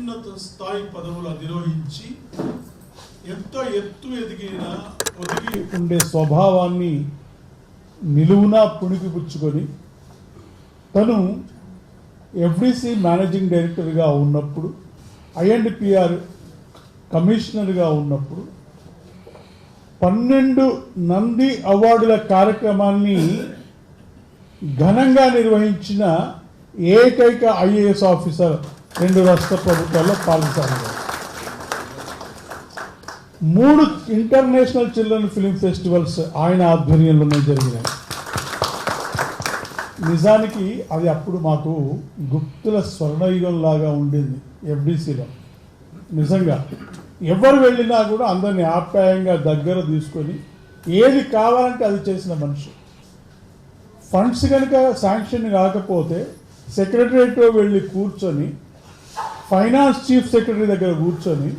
అత్యున్నత స్థాయి పదవులు అధిరోహించి ఎంతో ఎత్తు ఒదిగి ఉండే స్వభావాన్ని నిలువునా పుణికిపుచ్చుకొని తను ఎఫ్డిసి మేనేజింగ్ డైరెక్టర్గా ఉన్నప్పుడు ఐఎండ్పిఆర్ కమిషనర్గా ఉన్నప్పుడు 12 నంది అవార్డుల కార్యక్రమాన్ని ఘనంగా నిర్వహించిన ఏకైక ఐఏఎస్ ఆఫీసర్ 2 రాష్ట్ర ప్రభుత్వాల్లో పాల్గొన్నారు. 3 ఇంటర్నేషనల్ చిల్డ్రన్ ఫిల్మ్ ఫెస్టివల్స్ ఆయన ఆధ్వర్యంలోనే జరిగినాయి. నిజానికి అది అప్పుడు మాకు గుప్తుల స్వర్ణయుగం లాగా ఉండింది ఎఫ్డిసిలో. నిజంగా ఎవరు వెళ్ళినా కూడా అందరినీ ఆప్యాయంగా దగ్గర తీసుకొని ఏది కావాలంటే అది చేసిన మనిషి. ఫండ్స్ కనుక శాంక్షన్ కాకపోతే సెక్రటరియట్లో వెళ్ళి కూర్చొని, ఫైనాన్స్ చీఫ్ సెక్రటరీ దగ్గర కూర్చొని,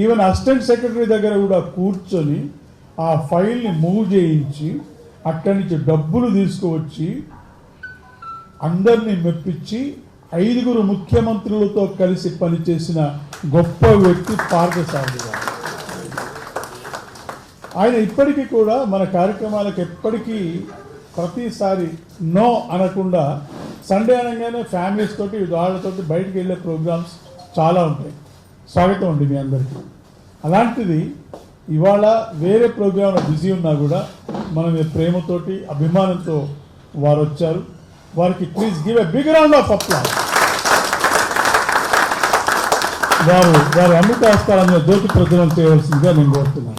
ఈవెన్ అసిస్టెంట్ సెక్రటరీ దగ్గర కూడా కూర్చొని ఆ ఫైల్ని మూవ్ చేయించి అక్కడి నుంచి డబ్బులు తీసుకువచ్చి అందరినీ మెప్పించి 5 ముఖ్యమంత్రులతో కలిసి పనిచేసిన గొప్ప వ్యక్తి పార్థసారథి గారు. ఆయన ఇప్పటికీ కూడా మన కార్యక్రమాలకు ఎప్పటికీ ప్రతిసారి నో అనకుండా సండే అనగానే ఫ్యామిలీస్ తోటి వాళ్ళతోటి బయటకు వెళ్ళే ప్రోగ్రామ్స్ చాలా ఉంటాయి. స్వాగతం అండి మీ అందరికీ. అలాంటిది ఇవాళ వేరే ప్రోగ్రాంలో బిజీ ఉన్నా కూడా మన మీద ప్రేమతోటి అభిమానంతో వారు వచ్చారు. వారికి please give a big round of applause. వారి అమృత హస్తాలను జ్యోతి ప్రజ్వలనం చేయవలసిందిగా నేను కోరుతున్నాను.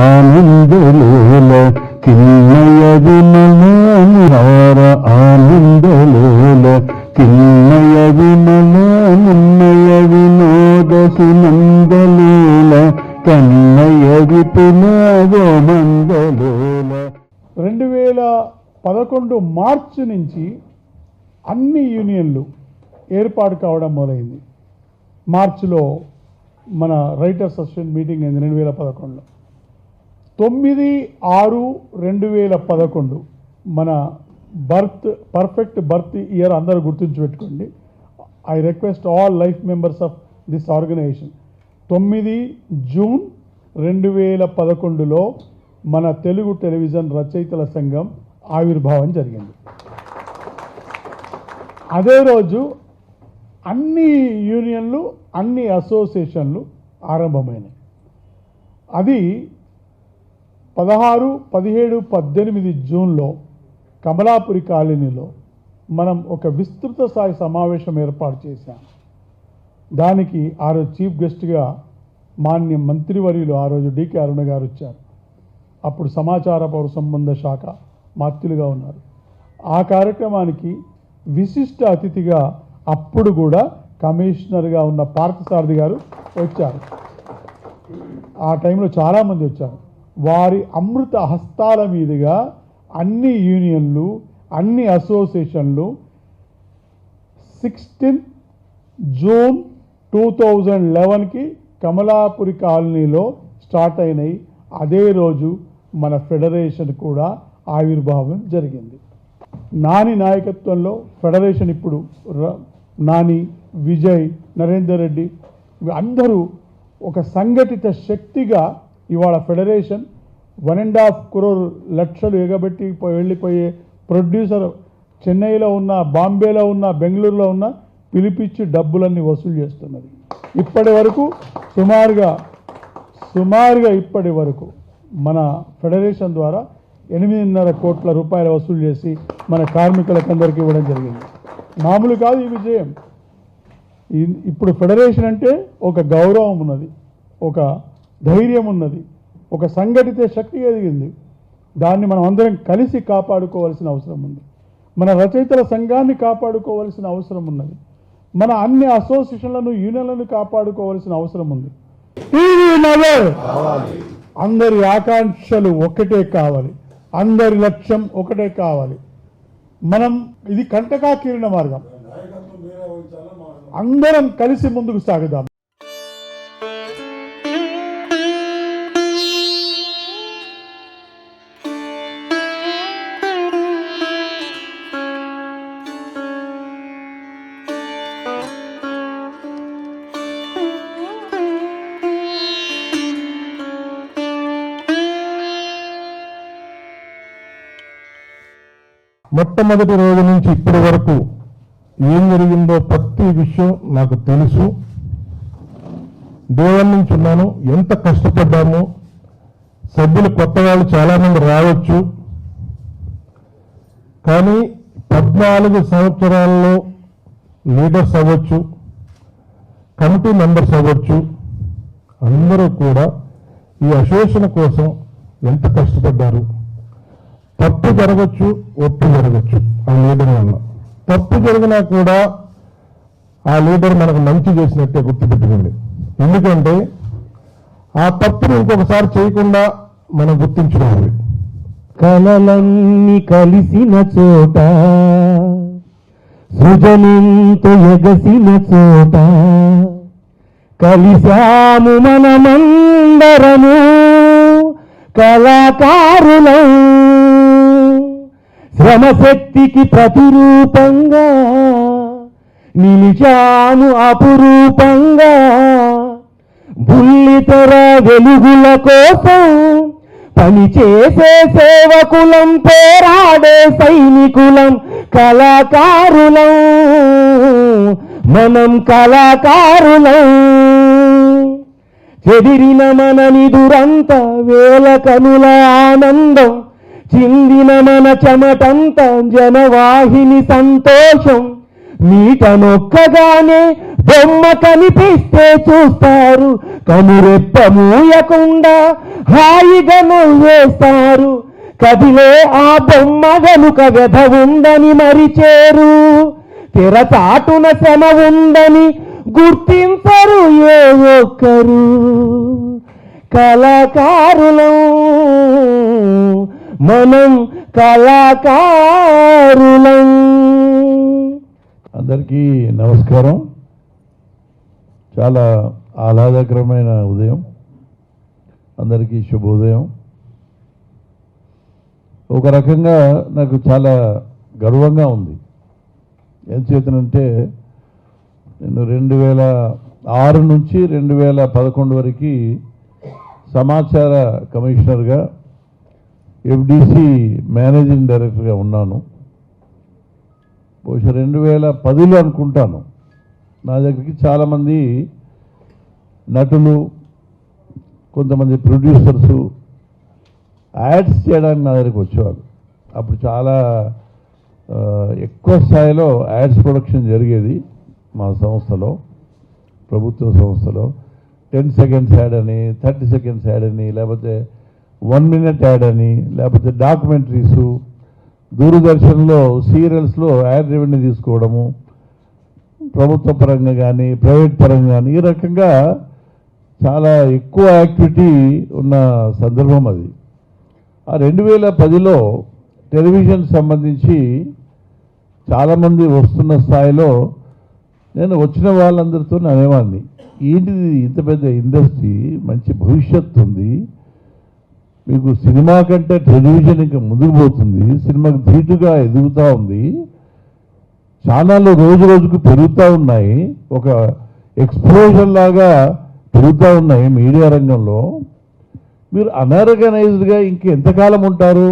ఆనందలోల కిన్నయ విమలార ఆనందలోల కిన్నయ విమలాన్నయ వినోద సునందలోల కన్నయ విపులాగో మందలోల. 2011 మార్చి నుంచి అన్ని యూనియన్లు ఏర్పాటు కావడం మొదలైంది. మార్చిలో మన రైటర్స్ అసోసియేషన్ మీటింగ్ అయింది 2011లో. 9/6/2011 మన పర్ఫెక్ట్ బర్త్ ఇయర్ అందరూ గుర్తుంచుపెట్టుకోండి. I request all life members of this organization. 9 June 2011లో మన తెలుగు టెలివిజన్ రచయితల సంఘం ఆవిర్భావం జరిగింది. అదే రోజు అన్ని యూనియన్లు, అన్ని అసోసియేషన్లు ఆరంభమైనాయి. అది 16, 17, 18 జూన్లో కమలాపురి కాలనీలో మనం ఒక విస్తృత స్థాయి సమావేశం ఏర్పాటు చేశాం. దానికి ఆ రోజు చీఫ్ గెస్ట్గా మాన్య మంత్రివర్యులు ఆ రోజు డికే అరుణ గారు వచ్చారు. అప్పుడు సమాచార పౌర సంబంధ శాఖ మాత్యులుగా ఉన్నారు. ఆ కార్యక్రమానికి విశిష్ట అతిథిగా అప్పుడు కూడా కమిషనర్గా ఉన్న పార్థసారథి గారు వచ్చారు. ఆ టైంలో చాలామంది వచ్చారు. వారి అమృత హస్తాల మీదుగా అన్ని యూనియన్లు, అన్ని అసోసియేషన్లు 16 జూన్ 2011కి కమలాపురి కాలనీలో స్టార్ట్ అయినాయి. అదే రోజు మన ఫెడరేషన్ కూడా ఆవిర్భావం జరిగింది. నాని నాయకత్వంలో ఫెడరేషన్ ఇప్పుడు నాని, విజయ్, నరేందర్ రెడ్డి అందరూ ఒక సంఘటిత శక్తిగా ఇవాళ ఫెడరేషన్ 1.5 crore లక్షలు ఎగబెట్టి వెళ్ళిపోయే ప్రొడ్యూసర్ చెన్నైలో ఉన్న, బాంబేలో ఉన్న, బెంగళూరులో ఉన్న పిలిపించి డబ్బులన్నీ వసూలు చేస్తున్నది. ఇప్పటి వరకు సుమారుగా ఇప్పటి వరకు మన ఫెడరేషన్ ద్వారా 8.5 కోట్ల రూపాయలు వసూలు చేసి మన కార్మికులకందరికీ ఇవ్వడం జరిగింది. మామూలు కాదు ఈ విజయం. ఇప్పుడు ఫెడరేషన్ అంటే ఒక గౌరవం ఉన్నది, ఒక ధైర్యం ఉన్నది, ఒక సంఘటిత శక్తి ఎదిగింది. దాన్ని మనం అందరం కలిసి కాపాడుకోవాల్సిన అవసరం ఉంది. మన రచయితల సంఘాన్ని కాపాడుకోవాల్సిన అవసరం ఉన్నది. మన అన్ని అసోసియేషన్లను, యూనియన్లను కాపాడుకోవాల్సిన అవసరం ఉంది. అందరి ఆకాంక్షలు ఒకటే కావాలి, అందరి లక్ష్యం ఒకటే కావాలి. మనం ఇది కంటకా కిరణ మార్గం. అందరం కలిసి ముందుకు సాగుదాం. మొట్టమొదటి రోజు నుంచి ఇప్పటి వరకు ఏం జరిగిందో ప్రతి విషయం నాకు తెలుసు. దేవుని నుంచి ఉన్నాను, ఎంత కష్టపడ్డామో. సభ్యులు కొత్త వాళ్ళు చాలామంది రావచ్చు, కానీ 14 సంవత్సరాల్లో లీడర్స్ అవ్వచ్చు, కమిటీ మెంబర్స్ అవ్వచ్చు, అందరూ కూడా ఈ అసోసియేషన్ కోసం ఎంత కష్టపడ్డారు. తప్పు జరగచ్చు, ఒప్పు జరగచ్చు ఆ లీడర్ వల్ల. తప్పు జరిగినా కూడా ఆ లీడర్ మనకు మంచి చేసినట్టే గుర్తుపెట్టుకోండి. ఎందుకంటే ఆ తప్పును ఇంకొకసారి చేయకుండా మనం గుర్తించుకోవాలి. కలలన్నీ కలిసిన చోట, సృజనింతో ఎగసిన చోట, కలిశాము మనమందరము కళాకారులం. శ్రమశక్తికి ప్రతిరూపంగా నిలిచాము అపురూపంగా. బుల్లితెర వెలుగుల కోసం పనిచేసే సేవకులం, పోరాడే సైనికులం, కళాకారులం. మనం కళాకారులం. చెదిరిన మన నిదురంత వేల కనుల ఆనందం, చిందిన మన చెమటంత జనవాహిని సంతోషం. మీట నొక్కగానే బొమ్మ కనిపిస్తే చూస్తారు, కనురెప్ప మూయకుండా హాయిగా నవ్వేస్తారు. కదిలే ఆ బొమ్మ వెనుక వ్యధ ఉందని మరిచేరు, తెరచాటున శ్రమ ఉందని గుర్తించరు ఏ ఒక్కరు. కళాకారులం, మనం కళాకారులం. అందరికీ నమస్కారం. చాలా ఆహ్లాదకరమైన ఉదయం. అందరికీ శుభోదయం. ఒక రకంగా నాకు చాలా గర్వంగా ఉంది. ఏం చేతనంటే నేను 2006 నుంచి 2011 వరకు సమాచార కమిషనర్గా, ఎఫ్డిసి మేనేజింగ్ డైరెక్టర్గా ఉన్నాను. బహుశా 2010లో అనుకుంటాను నా దగ్గరికి చాలామంది నటులు, కొంతమంది ప్రొడ్యూసర్సు యాడ్స్ చేయడానికి నా దగ్గరికి వచ్చేవాళ్ళు. అప్పుడు చాలా ఎక్కువ స్థాయిలో యాడ్స్ ప్రొడక్షన్ జరిగేది మా సంస్థలో, ప్రభుత్వ సంస్థలో. 10 సెకండ్స్ యాడ్ అని, 30 సెకండ్స్ యాడ్ అని, లేకపోతే 1 మినిట్ యాడ్ అని, లేకపోతే డాక్యుమెంటరీసు, దూరదర్శన్లో సీరియల్స్లో యాడ్ రెవెన్యూ తీసుకోవడము, ప్రభుత్వ పరంగా కానీ ప్రైవేట్ పరంగా కానీ, ఈ రకంగా చాలా ఎక్కువ యాక్టివిటీ ఉన్న సందర్భం అది. ఆ 2010లో టెలివిజన్ సంబంధించి చాలామంది వస్తున్న స్థాయిలో నేను వచ్చిన వాళ్ళందరితో అనేవాడిని, ఏంటిది ఇంత పెద్ద ఇండస్ట్రీ, మంచి భవిష్యత్తు ఉంది, మీకు సినిమా కంటే టెలివిజన్ ఇంకా ముందుకు పోతుంది, సినిమాకి ధీటుగా ఎదుగుతూ ఉంది, ఛానళ్ళు రోజు రోజుకు పెరుగుతూ ఉన్నాయి, ఒక ఎక్స్ప్లోజన్ లాగా పెరుగుతూ ఉన్నాయి మీడియా రంగంలో. మీరు అన్ఆర్గనైజ్డ్గా ఇంకెంతకాలం ఉంటారు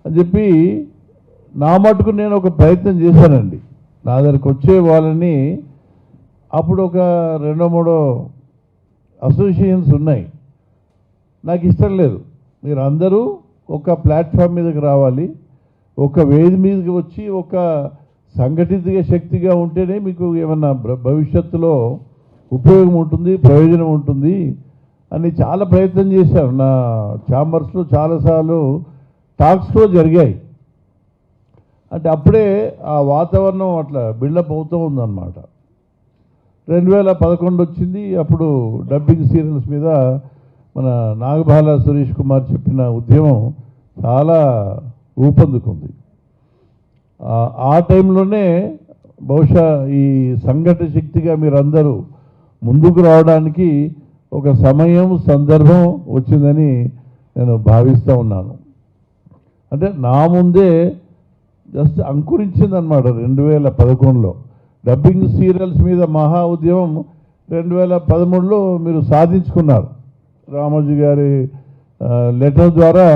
అని చెప్పి నా మటుకు నేను ఒక ప్రయత్నం చేశానండి. నా దగ్గరకు వచ్చే వాళ్ళని, అప్పుడు ఒక 2-3 అసోసియేషన్స్ ఉన్నాయి. నాకు ఇష్టం లేదు, మీరు అందరూ ఒక ప్లాట్ఫామ్ మీదకి రావాలి, ఒక వేది మీదకి వచ్చి ఒక సంఘటిత శక్తిగా ఉంటేనే మీకు ఏమన్నా భవిష్యత్తులో ఉపయోగం ఉంటుంది, ప్రయోజనం ఉంటుంది అని చాలా ప్రయత్నం చేశారు. నా ఛాంబర్స్లో చాలాసార్లు టాక్స్ కూడా జరిగాయి. అంటే అప్పుడే ఆ వాతావరణం అట్లా బిల్డప్ అవుతూ ఉందన్నమాట. 2011 వచ్చింది. అప్పుడు డబ్బింగ్ సీరియల్స్ మీద మన నాగబాల సురేష్ కుమార్ చెప్పిన ఉద్యమం చాలా ఊపందుకుంది. ఆ టైంలోనే బహుశా ఈ సంఘట శక్తిగా మీరందరూ ముందుకు రావడానికి ఒక సమయం సందర్భం వచ్చిందని నేను భావిస్తూ ఉన్నాను. అంటే నా ముందే జస్ట్ అంకురించిందనమాట 2011లో. డబ్బింగ్ సీరియల్స్ మీద మహా ఉద్యమం 2013లో మీరు సాధించుకున్నారు. రామోజీ గారి లెటర్ ద్వారా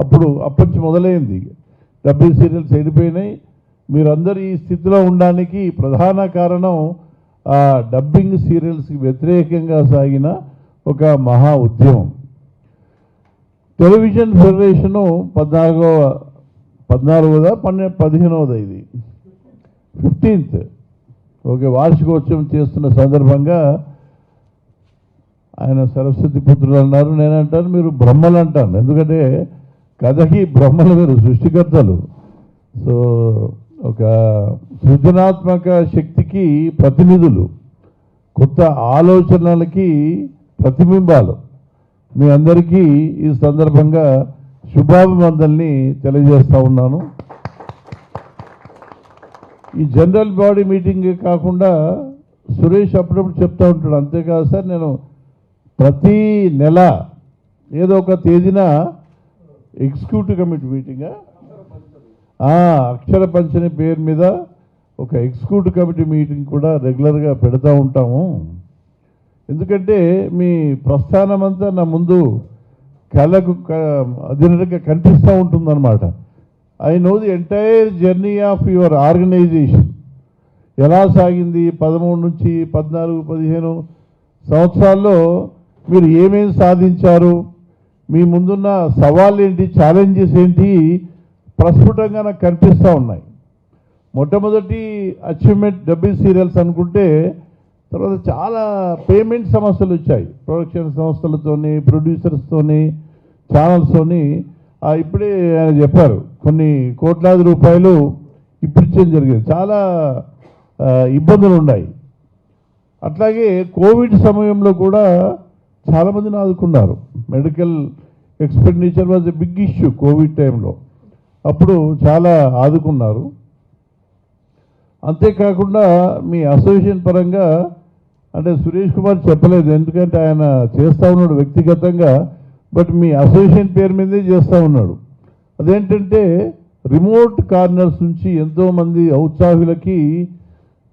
అప్పటి నుంచి మొదలైంది. డబ్బింగ్ సీరియల్స్ వెళ్ళిపోయినాయి. మీరందరూ ఈ స్థితిలో ఉండడానికి ప్రధాన కారణం ఆ డబ్బింగ్ సీరియల్స్కి వ్యతిరేకంగా సాగిన ఒక మహా ఉద్యమం. టెలివిజన్ ఫెడరేషను 15వ ఇది 15th ఓకే వార్షికోత్సవం చేస్తున్న సందర్భంగా ఆయన సరస్వతి పుత్రులు అన్నారు. నేనంటాను మీరు బ్రహ్మలు అంటాను. ఎందుకంటే కథకి బ్రహ్మలు మీరు సృష్టికర్తలు. సో ఒక సృజనాత్మక శక్తికి ప్రతినిధులు, కొత్త ఆలోచనలకి ప్రతిబింబాలు. మీ అందరికీ ఈ సందర్భంగా శుభాభివందనల్ని తెలియజేస్తూ ఉన్నాను. ఈ జనరల్ బాడీ మీటింగ్ కాకుండా సురేష్ అప్పుడప్పుడు చెప్తూ ఉంటాడు. అంతేకాదు సార్, నేను ప్రతి నెల ఏదో ఒక తేదీన ఎగ్జిక్యూటివ్ కమిటీ మీటింగా అక్షర పంచని పేరు మీద ఒక ఎగ్జిక్యూటివ్ కమిటీ మీటింగ్ కూడా రెగ్యులర్గా పెడతా ఉంటాము. ఎందుకంటే మీ ప్రస్థానం అంతా నా ముందు కళ్ళకు అదినట్టుగా కనిపిస్తూ ఉంటుందన్నమాట. I know the entire journey of your organisation ఎలా సాగింది. 13 నుంచి 14, 15 సంవత్సరాల్లో మీరు ఏమేమి సాధించారు, మీ ముందున్న సవాళ్ళు ఏంటి, ఛాలెంజెస్ ఏంటి ప్రస్ఫుటంగా నాకు కనిపిస్తూ ఉన్నాయి. మొట్టమొదటి అచీవ్మెంట్ డబ్బింగ్ సీరియల్స్ అనుకుంటే, తర్వాత చాలా పేమెంట్ సమస్యలు వచ్చాయి. ప్రొడక్షన్ సంస్థలతోని, ప్రొడ్యూసర్స్తోని, ఛానల్స్తోని. ఇప్పుడే ఆయన చెప్పారు కొన్ని కోట్లాది రూపాయలు ఇప్పించడం జరిగింది. చాలా ఇబ్బందులు ఉన్నాయి. అట్లాగే కోవిడ్ సమయంలో కూడా చాలామందిని ఆదుకున్నారు. Medical expenditure was a big issue Covid టైంలో. అప్పుడు చాలా ఆదుకున్నారు. అంతేకాకుండా మీ అసోసియేషన్ పరంగా అంటే సురేష్ కుమార్ చెప్పలేదు, ఎందుకంటే ఆయన చేస్తూ ఉన్నాడు వ్యక్తిగతంగా. బట్ మీ అసోసియేషన్ పేరు మీదే చేస్తూ ఉన్నాడు. అదేంటంటే రిమోట్ కార్నర్స్ నుంచి ఎంతోమంది ఔత్సాహులకి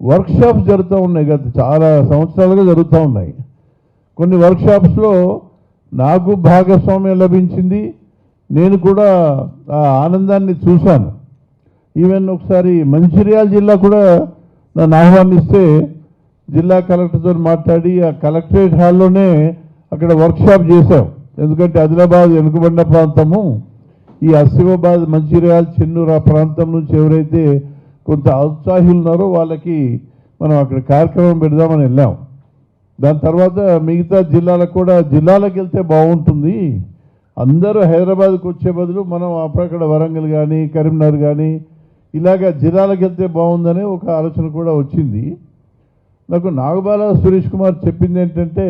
వర్క్షాప్స్ జరుగుతూ ఉన్నాయి. గత చాలా సంవత్సరాలుగా జరుగుతూ ఉన్నాయి. కొన్ని వర్క్షాప్స్లో నాకు భాగస్వామ్యం లభించింది. నేను కూడా ఆ ఆనందాన్ని చూశాను. ఈవెన్ ఒకసారి మంచిర్యాల జిల్లా కూడా నన్ను ఆహ్వానిస్తే జిల్లా కలెక్టర్తో మాట్లాడి ఆ కలెక్టరేట్ హాల్లోనే అక్కడ వర్క్షాప్ చేశాం. ఎందుకంటే ఆదిలాబాద్ వెనుకబడిన ప్రాంతము, ఈ ఆసిఫాబాద్, మంచిర్యాల, చెన్నూరు ఆ ప్రాంతం నుంచి ఎవరైతే కొంత ఔత్సాహులు ఉన్నారో వాళ్ళకి మనం అక్కడ కార్యక్రమం పెడదామని వెళ్ళాం. దాని తర్వాత మిగతా జిల్లాలకు కూడా, జిల్లాలకు వెళ్తే బాగుంటుంది, అందరూ హైదరాబాద్కి వచ్చే బదులు మనం అక్కడ వరంగల్ కానీ కరీంనగర్ కానీ ఇలాగ జిల్లాలకు వెళ్తే బాగుందనే ఒక ఆలోచన కూడా వచ్చింది. నాకు నాగబాల సురేష్ కుమార్ చెప్పింది ఏంటంటే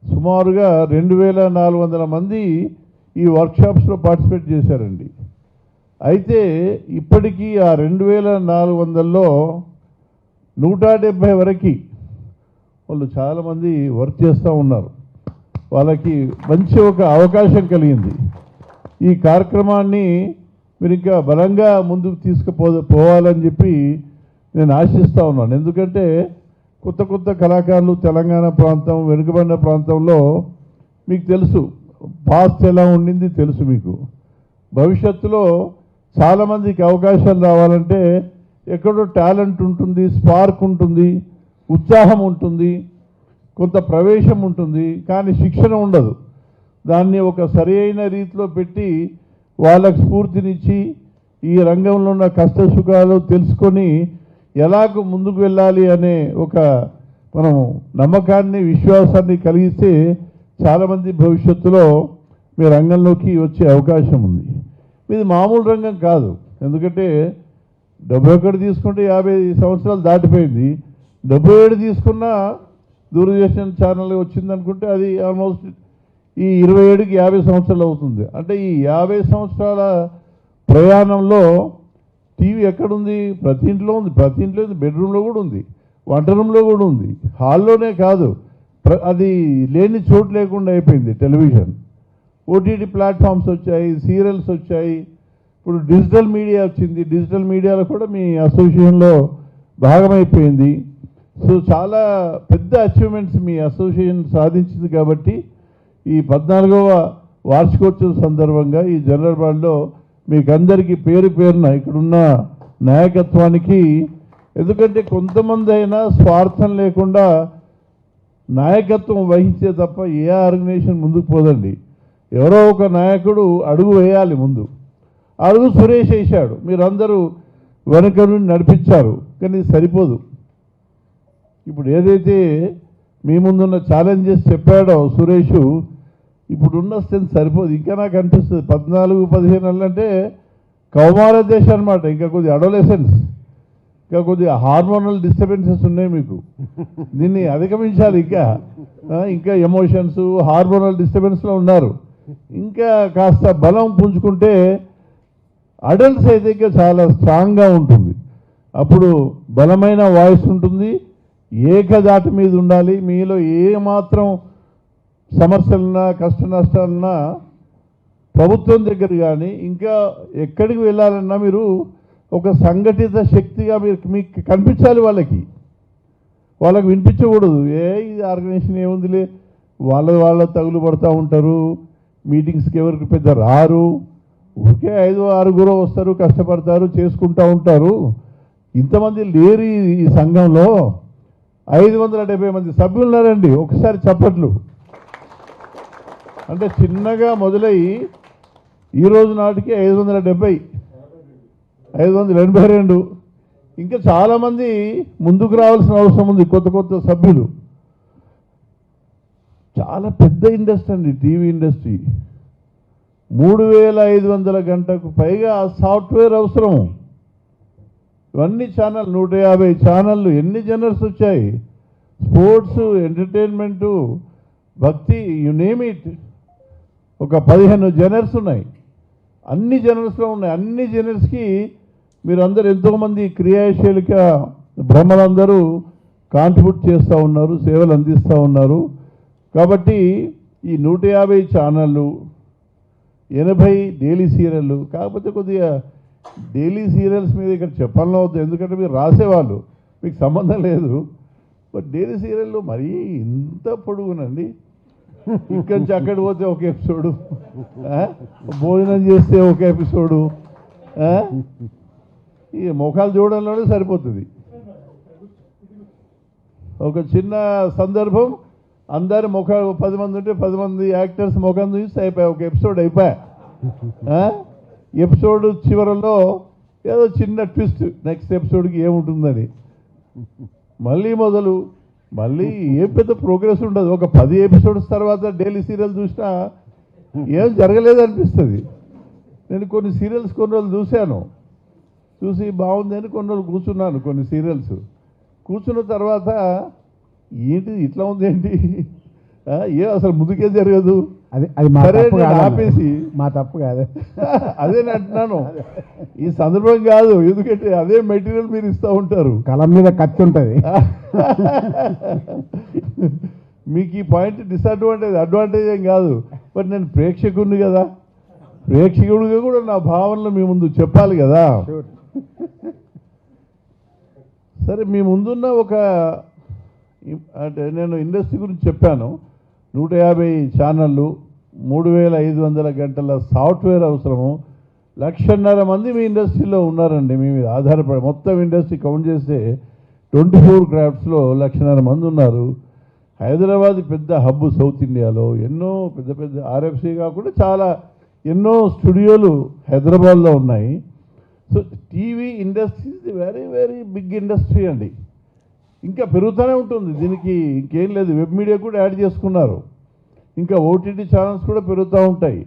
సుమారుగా 2400 మంది ఈ వర్క్షాప్స్లో పార్టిసిపేట్ చేశారండి. అయితే ఇప్పటికీ ఆ 2400లో 170 వరకు వాళ్ళు చాలామంది వర్క్ చేస్తూ ఉన్నారు. వాళ్ళకి మంచి ఒక అవకాశం కలిగింది. ఈ కార్యక్రమాన్ని మీరు ఇంకా బలంగా ముందుకు పోవాలని చెప్పి నేను ఆశిస్తూ ఉన్నాను. ఎందుకంటే కొత్త కొత్త కళాకారులు తెలంగాణ ప్రాంతం, వెనుకబడిన ప్రాంతంలో మీకు తెలుసు పాస్ట్ ఎలా ఉండింది తెలుసు మీకు. భవిష్యత్తులో చాలామందికి అవకాశాలు రావాలంటే ఎక్కడో టాలెంట్ ఉంటుంది, స్పార్క్ ఉంటుంది, ఉత్సాహం ఉంటుంది, కొంత ప్రవేశం ఉంటుంది, కానీ శిక్షణ ఉండదు. దాన్ని ఒక సరైన రీతిలో పెట్టి వాళ్ళకు స్ఫూర్తినిచ్చి ఈ రంగంలో ఉన్న కష్ట సుఖాలు తెలుసుకొని ఎలాగ ముందుకు వెళ్ళాలి అనే ఒక మనం నమ్మకాన్ని, విశ్వాసాన్ని కలిగిస్తే చాలామంది భవిష్యత్తులో మీ రంగంలోకి వచ్చే అవకాశం ఉంది. ఇది మామూలు రంగం కాదు. ఎందుకంటే 71 తీసుకుంటే 50 సంవత్సరాలు దాటిపోయింది. 77 తీసుకున్న దూరదర్శన్ ఛానల్ వచ్చిందనుకుంటే అది ఆల్మోస్ట్ ఈ 27కి 50 సంవత్సరాలు అవుతుంది. అంటే ఈ 50 సంవత్సరాల ప్రయాణంలో టీవీ ఎక్కడుంది? ప్రతి ఇంట్లో ఉంది, ప్రతి ఇంట్లో ఉంది, బెడ్రూమ్లో కూడా ఉంది, వంట రూమ్లో కూడా ఉంది, హాల్లోనే కాదు, అది లేని చోటు లేకుండా అయిపోయింది టెలివిజన్. ఓటీటీ ప్లాట్ఫామ్స్ వచ్చాయి, సీరియల్స్ వచ్చాయి, ఇప్పుడు డిజిటల్ మీడియా వచ్చింది. డిజిటల్ మీడియాలో కూడా మీ అసోసియేషన్లో భాగమైపోయింది. సో చాలా పెద్ద అచీవ్మెంట్స్ మీ అసోసియేషన్ సాధించింది. కాబట్టి ఈ 14వ వార్షికోత్సవం సందర్భంగా ఈ జనరల్ బాడీలో మీకు అందరికీ పేరు పేరున ఇక్కడున్న నాయకత్వానికి, ఎందుకంటే కొంతమంది అయినా స్వార్థం లేకుండా నాయకత్వం వహించే తప్ప ఏ ఆర్గనైజేషన్ ముందుకు పోదండి. ఎవరో ఒక నాయకుడు అడుగు వేయాలి ముందు. అడుగు సురేష్ వేశాడు, మీరందరూ వెనక నుండి నడిపించారు, కానీ సరిపోదు. ఇప్పుడు ఏదైతే మీ ముందున్న ఛాలెంజెస్ చెప్పాడో సురేష్, ఇప్పుడున్న స్ట్రెంత్ సరిపోదు. ఇంకా నాకు అనిపిస్తుంది 14-15 నెలలు అంటే కౌమార దశ అనమాట. ఇంకా కొద్దిగా అడోలెసెన్స్, ఇంకా కొద్దిగా హార్మోనల్ డిస్టర్బెన్సెస్ ఉన్నాయి మీకు. దీన్ని అధిగమించాలి. ఇంకా ఎమోషన్స్, హార్మోనల్ డిస్టర్బెన్స్లో ఉన్నారు. ఇంకా కాస్త బలం పుంజుకుంటే అడల్ట్స్ అయితే ఇంకా చాలా స్ట్రాంగ్గా ఉంటుంది. అప్పుడు బలమైన వాయిస్ ఉంటుంది, ఏకదాటి మీద ఉండాలి. మీలో ఏమాత్రం సమస్యలున్నా, కష్ట నష్టాలున్నా ప్రభుత్వం దగ్గర కానీ ఇంకా ఎక్కడికి వెళ్ళాలన్నా మీరు ఒక సంఘటిత శక్తిగా మీకు కనిపించాలి. వాళ్ళకి వినిపించకూడదు. ఇది ఆర్గనైజేషన్ ఏముందిలే, వాళ్ళ తగులు పడుతూ ఉంటారు, మీటింగ్స్కి ఎవరికి పెద్ద రారు, ఊరికే 5-6 వస్తారు, కష్టపడతారు, చేసుకుంటూ ఉంటారు. ఇంతమంది లేరు ఈ సంఘంలో. 570 మంది సభ్యులు ఉన్నారండి. ఒకసారి చప్పట్లు. అంటే చిన్నగా మొదలయ్యి ఈ రోజు నాటికి 570, 582. ఇంకా చాలామంది ముందుకు రావాల్సిన అవసరం ఉంది, కొత్త సభ్యులు. చాలా పెద్ద ఇండస్ట్రీ అండి టీవీ ఇండస్ట్రీ. 3500 గంటకు పైగా సాఫ్ట్వేర్ అవసరం. ఇవన్నీ ఛానల్, 150 ఛానళ్ళు, ఎన్ని జనర్స్ వచ్చాయి, స్పోర్ట్స్, ఎంటర్టైన్మెంటు, భక్తి, యు నేమ్ ఇట్. ఒక 15 జనర్స్ ఉన్నాయి, అన్ని జనర్స్లో ఉన్నాయి. అన్ని జనర్స్కి మీరందరూ ఎంతోమంది క్రియాశీలక బ్రహ్మలందరూ కాంట్రిబ్యూట్ చేస్తూ ఉన్నారు, సేవలు అందిస్తూ ఉన్నారు. కాబట్టి ఈ 150 ఛానళ్ళు, 80 డైలీ సీరియళ్ళు. కాకపోతే కొద్దిగా డైలీ సీరియల్స్ మీద ఇక్కడ చెప్పాలని అవుతుంది, ఎందుకంటే మీరు రాసేవాళ్ళు, మీకు సంబంధం లేదు. బట్ డైలీ సీరియల్లో మరీ ఇంత పొడుగునండి. ఇక్కడి నుంచి అక్కడికి పోతే ఒక ఎపిసోడు, భోజనం చేస్తే ఒక ఎపిసోడు, ఈ ముఖాలు చూడడంలోనే సరిపోతుంది. ఒక చిన్న సందర్భం, అందరి ముఖాలు 10 మంది ఉంటే 10 మంది యాక్టర్స్ ముఖం చూసి అయిపోయా, ఒక ఎపిసోడ్ అయిపోయా. ఎపిసోడ్ చివరలో ఏదో చిన్న ట్విస్ట్, నెక్స్ట్ ఎపిసోడ్కి ఏముంటుందని మళ్ళీ మొదలు. మళ్ళీ ఏం పెద్ద ప్రోగ్రెస్ ఉండదు. ఒక 10 ఎపిసోడ్స్ తర్వాత డైలీ సీరియల్ చూసినా ఏం జరగలేదు అనిపిస్తుంది. నేను కొన్ని సీరియల్స్ కొన్ని రోజులు చూశాను, చూసి బాగుంది అని కొన్ని రోజులు కూర్చున్నాను. కొన్ని సీరియల్స్ కూర్చున్న తర్వాత ఏంటి ఇట్లా ఉంది ఏంటి, ఏ అసలు ముందుకే జరగదు. సరే ఆపేసి, మా తప్పు కాదు, అదే అంటున్నాను. ఈ సందర్భం కాదు, ఎందుకంటే అదే మెటీరియల్ మీరు ఇస్తూ ఉంటారు, కలం మీద కత్తి ఉంటుంది. మీకు ఈ పాయింట్ డిసడ్వాంటేజ్, అడ్వాంటేజ్ ఏం కాదు. బట్ నేను ప్రేక్షకుడిని కదా, ప్రేక్షకుడిగా కూడా నా భావనలు మీ ముందు చెప్పాలి కదా. సరే, మీ ముందున్న ఒక, అంటే నేను ఇండస్ట్రీ గురించి చెప్పాను. 150 ఛానళ్ళు, 3500 గంటల సాఫ్ట్వేర్ అవసరము, 1,50,000 మంది మీ ఇండస్ట్రీలో ఉన్నారండి. మీ మీద ఆధారపడి మొత్తం ఇండస్ట్రీ కౌంట్ చేస్తే 24 క్రాఫ్ట్స్లో 1,50,000 మంది ఉన్నారు. హైదరాబాద్ పెద్ద హబ్ సౌత్ ఇండియాలో. ఎన్నో పెద్ద ఆర్ఎఫ్సి కాకుండా చాలా ఎన్నో స్టూడియోలు హైదరాబాద్లో ఉన్నాయి. So TV industry is very very big industry అండి. ఇంకా పెరుగుతూనే ఉంటుంది. దీనికి ఇంకేం లేదు. వెబ్ మీడియా కూడా యాడ్ చేసుకున్నారు. ఇంకా ఓటీటీ ఛానల్స్ కూడా పెరుగుతూ ఉంటాయి.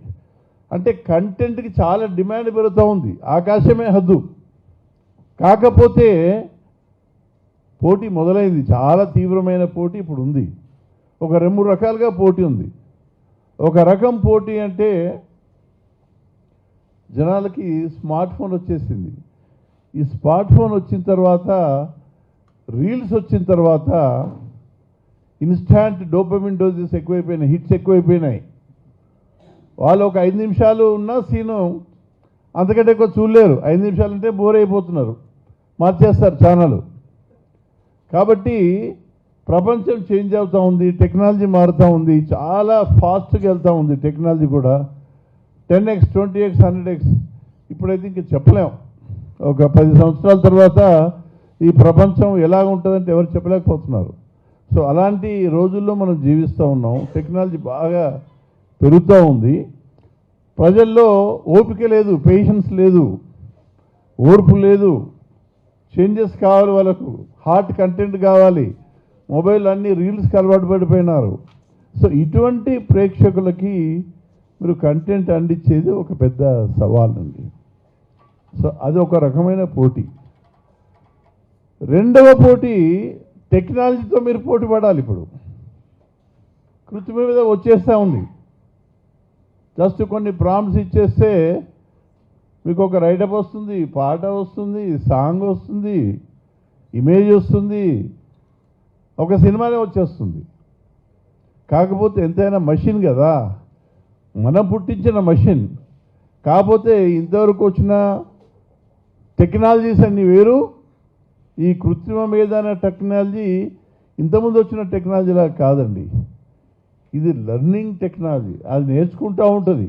అంటే కంటెంట్కి చాలా డిమాండ్ పెరుగుతూ ఉంది. ఆకాశమే హద్దు. కాకపోతే పోటీ మొదలైంది. చాలా తీవ్రమైన పోటీ ఇప్పుడు ఉంది. ఒక 2 రకాలుగా పోటీ ఉంది. ఒక రకం పోటీ అంటే జనాలకి స్మార్ట్ ఫోన్ వచ్చేసింది. ఈ స్మార్ట్ ఫోన్ వచ్చిన తర్వాత, రీల్స్ వచ్చిన తర్వాత ఇన్స్టాంట్ డోపమిన్ డోసెస్ ఎక్కువైపోయినాయి, హిట్స్ ఎక్కువైపోయినాయి. వాళ్ళు ఒక 5 నిమిషాలు ఉన్న సీను అంతకంటే ఎక్కువ చూడలేరు. 5 నిమిషాలు అంటే బోర్ అయిపోతున్నారు, మార్చేస్తారు ఛానల్. కాబట్టి ప్రపంచం చేంజ్ అవుతూ ఉంది, టెక్నాలజీ మారుతూ ఉంది, చాలా ఫాస్ట్గా వెళ్తూ ఉంది టెక్నాలజీ కూడా. 10x, 20x, 100x ఇప్పుడైతే ఇంక చెప్పలేం. ఒక 10 సంవత్సరాల తర్వాత ఈ ప్రపంచం ఎలా ఉంటుందంటే ఎవరు చెప్పలేకపోతున్నారు. సో అలాంటి రోజుల్లో మనం జీవిస్తూ ఉన్నాం. టెక్నాలజీ బాగా పెరుగుతూ ఉంది. ప్రజల్లో ఓపిక లేదు, పేషెన్స్ లేదు, ఓర్పు లేదు. చేంజెస్ కావాలి వాళ్ళకు, హాట్ కంటెంట్ కావాలి. మొబైల్ అన్ని రీల్స్కి అలవాటు పడిపోయినారు. సో ఇటువంటి ప్రేక్షకులకి మీరు కంటెంట్ అందించేది ఒక పెద్ద సవాల్ అండి. సో అది ఒక రకమైన పోటీ. రెండవ పోటీ టెక్నాలజీతో మీరు పోటీ పడాలి. ఇప్పుడు కృత్రిమ మీద వచ్చేస్తూ ఉంది. జస్ట్ కొన్ని ప్రాంప్ట్స్ ఇచ్చేస్తే మీకు ఒక రైటప్ వస్తుంది, పాట వస్తుంది, సాంగ్ వస్తుంది, ఇమేజ్ వస్తుంది, ఒక సినిమానే వచ్చేస్తుంది. కాకపోతే ఎంతైనా మషిన్ కదా, మనం పుట్టించిన మషిన్. కాకపోతే ఇంతవరకు వచ్చిన టెక్నాలజీస్ అన్నీ వేరు. ఈ కృత్రిమ మేధన టెక్నాలజీ ఇంతకుముందు వచ్చిన టెక్నాలజీలా కాదండి. ఇది లెర్నింగ్ టెక్నాలజీ. అది నేర్చుకుంటూ ఉంటుంది.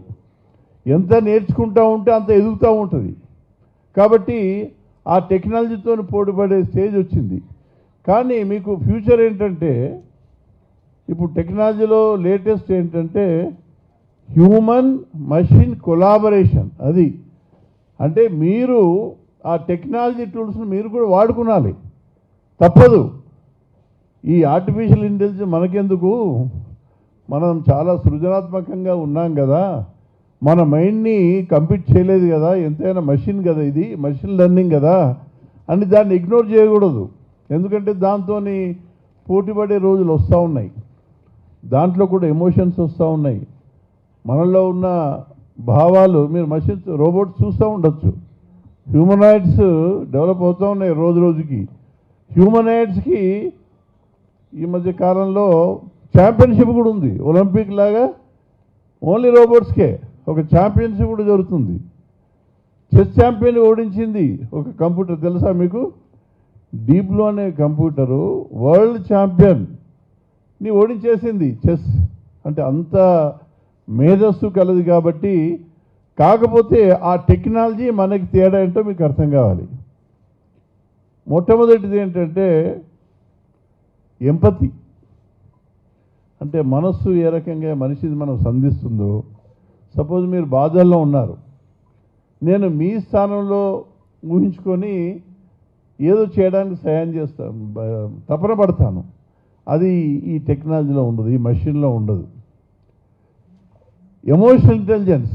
ఎంత నేర్చుకుంటూ ఉంటే అంత ఎదుగుతూ ఉంటుంది. కాబట్టి ఆ టెక్నాలజీతో పోటీపడే స్టేజ్ వచ్చింది. కానీ మీకు ఫ్యూచర్ ఏంటంటే, ఇప్పుడు టెక్నాలజీలో లేటెస్ట్ ఏంటంటే హ్యూమన్ మషిన్ కొలాబరేషన్. అది అంటే మీరు ఆ టెక్నాలజీ టూల్స్ని మీరు కూడా వాడుకునాలి, తప్పదు. ఈ ఆర్టిఫిషియల్ ఇంటెలిజెన్స్ మనకెందుకు, మనం చాలా సృజనాత్మకంగా ఉన్నాం కదా, మన మైండ్ని కంప్లీట్ చేయలేదు కదా, ఎంతైనా మషిన్ కదా, ఇది మషిన్ లెర్నింగ్ కదా అని దాన్ని ఇగ్నోర్ చేయకూడదు. ఎందుకంటే దాంతో పోటీపడే రోజులు వస్తూ ఉన్నాయి. దాంట్లో కూడా ఎమోషన్స్ వస్తూ ఉన్నాయి. మనలో ఉన్న భావాలు మీరు మషిన్స్, రోబోట్స్ చూస్తూ ఉండొచ్చు. హ్యూమనాయిడ్స్ డెవలప్ అవుతూ ఉన్నాయి రోజు రోజుకి. హ్యూమనాయిడ్స్కి ఈ మధ్య కాలంలో ఛాంపియన్షిప్ కూడా ఉంది. ఒలింపిక్ లాగా ఓన్లీ రోబోట్స్కే ఒక ఛాంపియన్షిప్ కూడా జరుగుతుంది. చెస్ ఛాంపియన్ ఓడించింది ఒక కంప్యూటర్, తెలుసా మీకు? డీప్ బ్లూ అనే కంప్యూటరు వరల్డ్ ఛాంపియన్ని ఓడించేసింది. చెస్ అంటే అంత మేధస్సు కలది కాబట్టి. కాకపోతే ఆ టెక్నాలజీ మనకి తేడా ఏంటో మీకు అర్థం కావాలి. మొట్టమొదటిది ఏంటంటే ఎంపతి. అంటే మనస్సు ఏ రకంగా మనిషిని మనం సంధిస్తుందో. సపోజ్ మీరు బాధల్లో ఉన్నారు, నేను మీ స్థానంలో ఊహించుకొని ఏదో చేయడానికి సహాయం చేస్తాను, తపన పడతాను. అది ఈ టెక్నాలజీలో ఉండదు, ఈ మషిన్లో ఉండదు. ఎమోషనల్ ఇంటెలిజెన్స్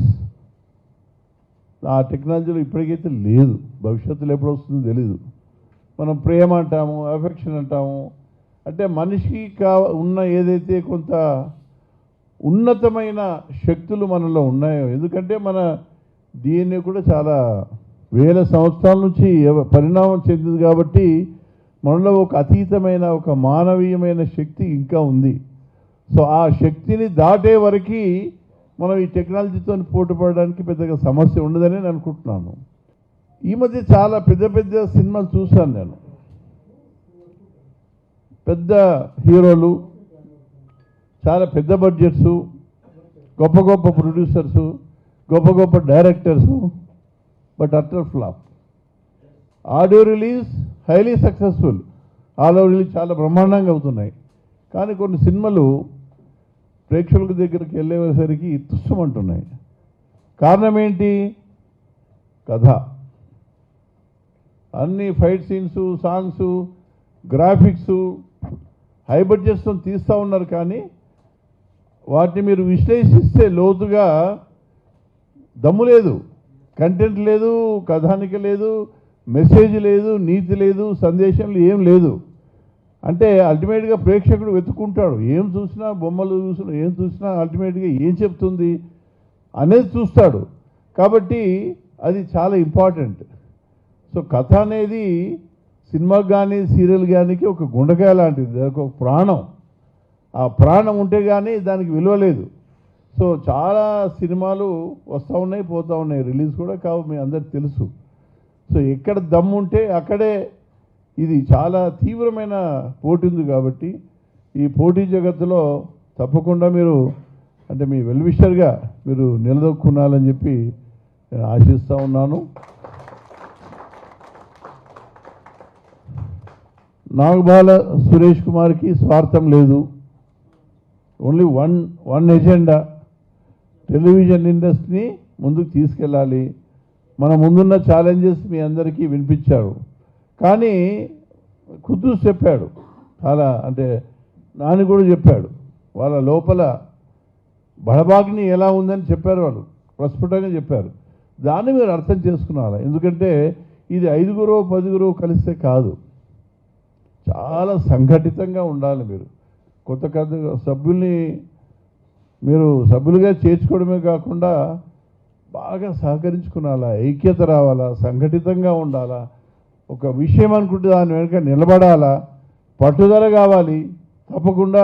ఆ టెక్నాలజీలో ఇప్పటికైతే లేదు. భవిష్యత్తులో ఎప్పుడు వస్తుందో తెలీదు. మనం ప్రేమ అంటాము, అఫెక్షన్ అంటాము. అంటే మనిషికి ఉన్న ఏదైతే కొంత ఉన్నతమైన శక్తులు మనలో ఉన్నాయో, ఎందుకంటే మన DNA కూడా చాలా వేల సంవత్సరాల నుంచి పరిణామం చెందింది కాబట్టి మనలో ఒక అతీతమైన, ఒక మానవీయమైన శక్తి ఇంకా ఉంది. సో ఆ శక్తిని దాటే వరకు మనం ఈ టెక్నాలజీతో పోటీ పడడానికి పెద్దగా సమస్య ఉండదని నేను అనుకుంటున్నాను. ఈ మధ్య చాలా పెద్ద పెద్ద సినిమాలు చూశాను నేను. పెద్ద హీరోలు, చాలా పెద్ద బడ్జెట్సు, గొప్ప గొప్ప ప్రొడ్యూసర్సు, గొప్ప గొప్ప directors, but utter flop. Audio release highly successful, all over release చాలా బ్రహ్మాండంగా అవుతున్నాయి. కానీ కొన్ని సినిమాలు ప్రేక్షకుల దగ్గరికి వెళ్ళేసరికి తుస్సమంటున్నాయి. కారణం ఏంటి? కథ. అన్ని fight scenes, songs, graphics high బడ్జెట్స్తో తీస్తూ ఉన్నారు. కానీ వాటిని మీరు విశ్లేషిస్తే లోతుగా దమ్ము లేదు, కంటెంట్ లేదు, కథానిక లేదు, మెసేజ్ లేదు, నీతి లేదు, సందేశం ఏం లేదు. అంటే అల్టిమేట్గా ప్రేక్షకుడు వెతుక్కుంటాడు. ఏం చూసినా, బొమ్మలు చూసినా, ఏం చూసినా అల్టిమేట్గా ఏం చెప్తుంది అనేది చూస్తాడు. కాబట్టి అది చాలా ఇంపార్టెంట్. సో కథ అనేది సినిమాకి కానీ సీరియల్ కానీ ఒక గుండెకాయ లాంటిది, దానికి ఒక ప్రాణం. ఆ ప్రాణం ఉంటే కానీ దానికి విలువ లేదు. సో చాలా సినిమాలు వస్తూ ఉన్నాయి, పోతూ ఉన్నాయి, రిలీజ్ కూడా కావు, మీ అందరికి తెలుసు. సో ఎక్కడ దమ్ము ఉంటే అక్కడే. ఇది చాలా తీవ్రమైన పోటీ ఉంది కాబట్టి ఈ పోటీ జగత్తులో తప్పకుండా మీరు అంటే మీ వెల్విషర్గా మీరు నిలదొక్కున్నాలని చెప్పి నేను ఆశిస్తూ ఉన్నాను. నాగబాల సురేష్ కుమార్కి స్వార్థం లేదు. ఓన్లీ వన్ ఎజెండా, టెలివిజన్ ఇండస్ట్రీని ముందుకు తీసుకెళ్ళాలి. మన ముందున్న ఛాలెంజెస్ మీ అందరికీ వినిపించారు. కానీ ఖుద్దూస్ చెప్పాడు, చాలా అంటే నాని కూడా చెప్పాడు, వాళ్ళ లోపల బడబాగ్ని ఎలా ఉందని చెప్పారు, వాళ్ళు ప్రస్ఫుటంగా చెప్పారు. దాన్ని మీరు అర్థం చేసుకున్నారు. ఎందుకంటే ఇది 5గురో 10గురో కలిస్తే కాదు, చాలా సంఘటితంగా ఉండాలి. మీరు కొత్త సభ్యుల్ని మీరు సభ్యులుగా చేర్చుకోవడమే కాకుండా బాగా సహకరించుకునాలా, ఐక్యత రావాలా, సంఘటితంగా ఉండాలా, ఒక విషయం అనుకుంటే దాని వెనుక నిలబడాలా, పట్టుదల కావాలి. తప్పకుండా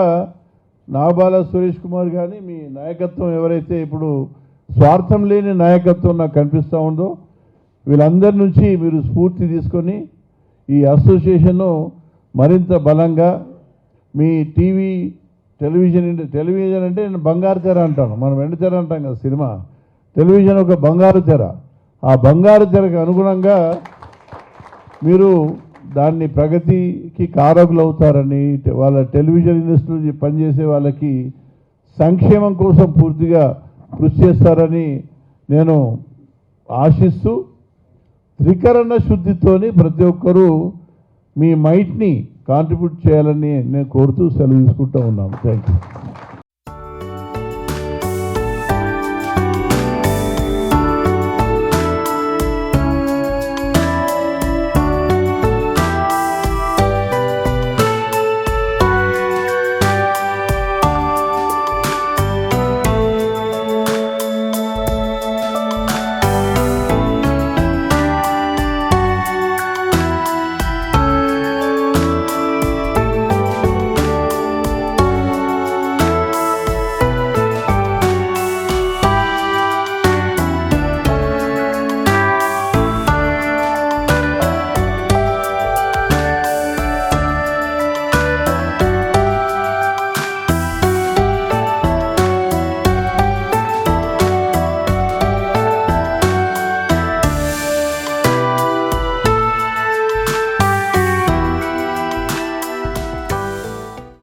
నాగబాల సురేష్ కుమార్ కానీ మీ నాయకత్వం ఎవరైతే ఇప్పుడు స్వార్థం లేని నాయకత్వం నాకు కనిపిస్తూ ఉందో వీళ్ళందరి నుంచి మీరు స్ఫూర్తి తీసుకొని ఈ అసోసియేషన్ను మరింత బలంగా మీ టెలివిజన్ అంటే నేను బంగారు తెర అంటాను, మనం వెండి తెర అంటాం కదా సినిమా. టెలివిజన్ ఒక బంగారు తెర. ఆ బంగారు తెరకు అనుగుణంగా మీరు దాన్ని ప్రగతికి కారకులు అవుతారని, వాళ్ళ టెలివిజన్ ఇండస్ట్రీ పనిచేసే వాళ్ళకి సంక్షేమం కోసం పూర్తిగా కృషి చేస్తారని నేను ఆశిస్తూ త్రికరణ శుద్ధితోని ప్రతి ఒక్కరూ మీ మైట్ని కాంట్రిబ్యూట్ చేయాలని నేను కోరుతూ సెలవు తీసుకుంటూ ఉన్నాను. Thank you.